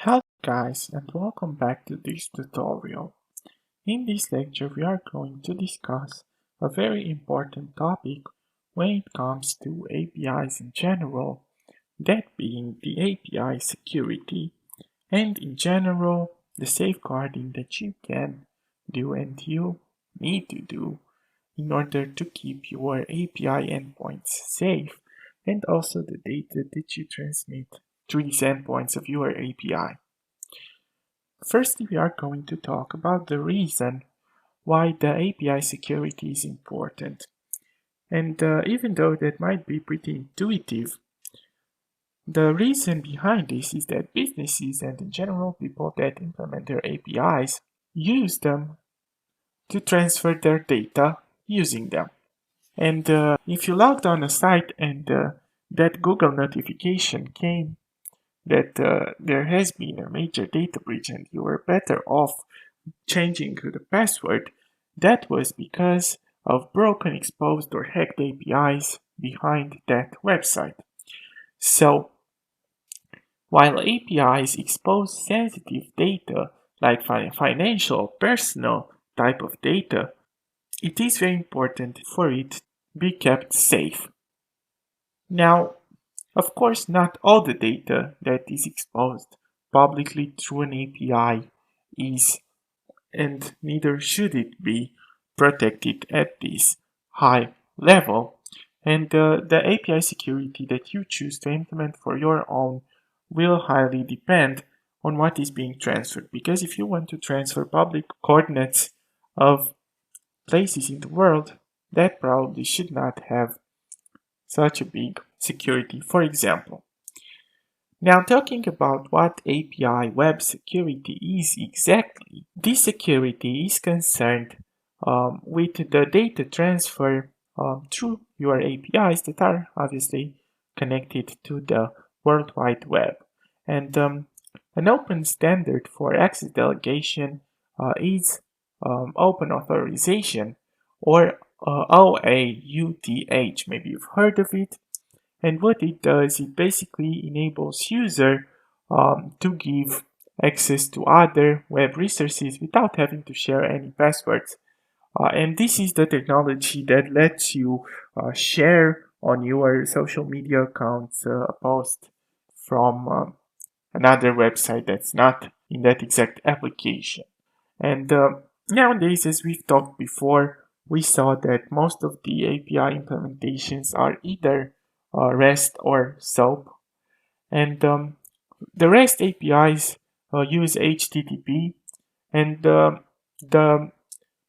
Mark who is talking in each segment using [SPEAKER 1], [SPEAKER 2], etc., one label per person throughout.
[SPEAKER 1] Hello guys, and welcome back to this tutorial. In this lecture we are going to discuss a very important topic when it comes to APIs in general, that being the API security, and in general the safeguarding that you can do and you need to do in order to keep your API endpoints safe and also the data that you transmit through these endpoints of your API. First, we are going to talk about the reason why the API security is important. And even though that might be pretty intuitive, the reason behind this is that businesses and in general people that implement their APIs use them to transfer their data using them. And if you logged on a site and that Google notification came that there has been a major data breach and you were better off changing the password, that was because of broken, exposed, or hacked APIs behind that website. So, while APIs expose sensitive data like financial, personal type of data, it is very important for it to be kept safe. Now, of course, not all the data that is exposed publicly through an API is, and neither should it be, protected at this high level. And the API security that you choose to implement for your own will highly depend on what is being transferred. Because if you want to transfer public coordinates of places in the world, that probably should not have such a big security. For example, now talking about what API web security is exactly, this security is concerned with the data transfer through your APIs that are obviously connected to the World Wide Web. And an open standard for access delegation is Open Authorization, or OAuth. Maybe you've heard of it. And what it does, it basically enables user to give access to other web resources without having to share any passwords. And this is the technology that lets you share on your social media accounts a post from another website that's not in that exact application. And nowadays, as we've talked before, we saw that most of the API implementations are either REST or SOAP. And the REST APIs use HTTP, and the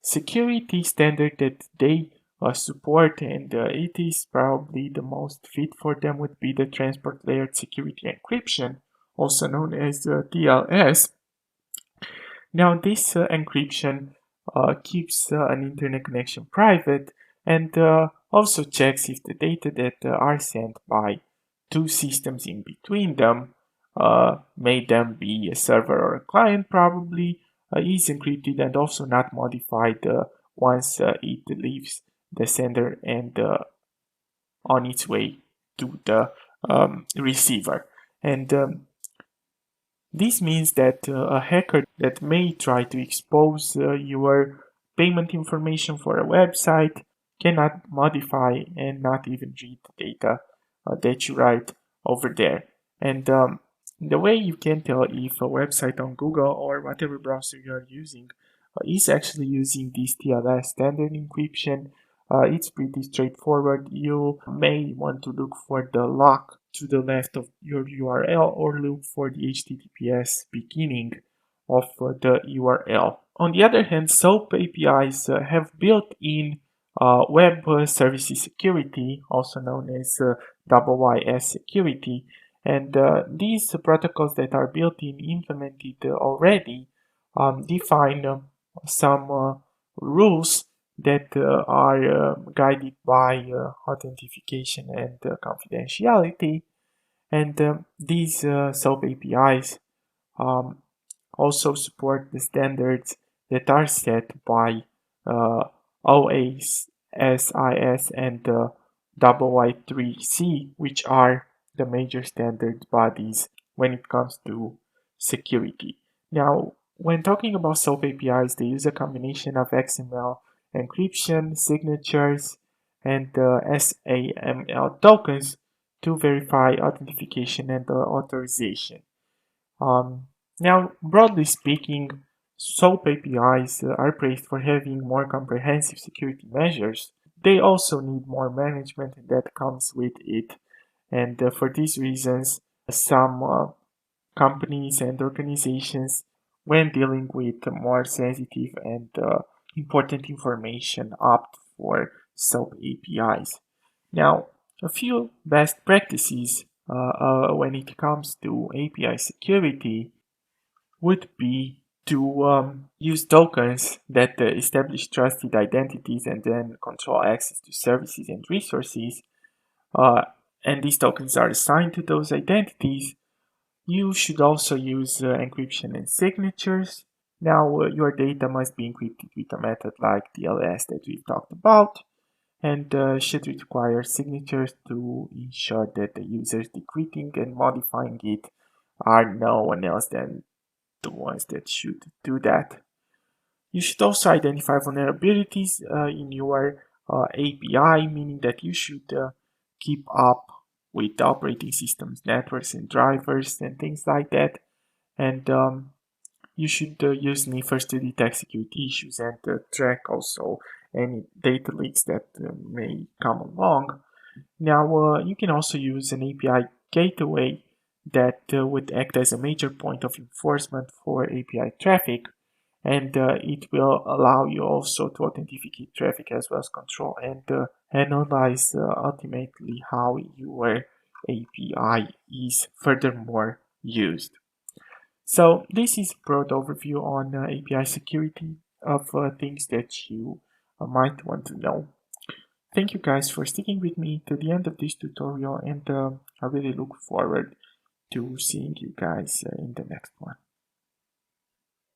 [SPEAKER 1] security standard that they support, and it is probably the most fit for them, would be the Transport Layer Security Encryption, also known as TLS. Now, this encryption keeps an internet connection private and also checks if the data that are sent by two systems in between them, may them be a server or a client probably, is encrypted and also not modified once it leaves the sender and on its way to the receiver. And this means that a hacker that may try to expose your payment information for a website cannot modify and not even read the data that you write over there. And the way you can tell if a website on Google or whatever browser you are using is actually using this TLS standard encryption, it's pretty straightforward. You may want to look for the lock to the left of your URL or look for the HTTPS beginning of the URL. On the other hand, SOAP APIs have built-in web services security, also known as YYS security, and these protocols that are built-in implemented already define some rules that are guided by authentication and confidentiality. And these SOAP APIs also support the standards that are set by OASIS and YY3C, which are the major standard bodies when it comes to security. Now, when talking about SOAP APIs, they use a combination of XML encryption, signatures, and SAML tokens to verify authentication and authorization. Now, broadly speaking, SOAP APIs are praised for having more comprehensive security measures. They also need more management that comes with it. And for these reasons, some companies and organizations, when dealing with more sensitive and important information, opt for SOAP APIs. Now, a few best practices when it comes to API security would be to use tokens that establish trusted identities and then control access to services and resources. Uh, and these tokens are assigned to those identities. You should also use encryption and signatures. Now, your data must be encrypted with a method like TLS that we've talked about, and should require signatures to ensure that the users decrypting and modifying it are no one else than the ones that should do that. You should also identify vulnerabilities in your API, meaning that you should keep up with the operating systems, networks, and drivers, and things like that. And you should use sniffers to detect security issues and track also any data leaks that may come along. Now, you can also use an API gateway that would act as a major point of enforcement for API traffic, and it will allow you also to authenticate traffic as well as control and analyze ultimately how your API is furthermore used. So this is a broad overview on API security of things that you might want to know. Thank you guys for sticking with me to the end of this tutorial, and I really look forward to seeing you guys in the next one.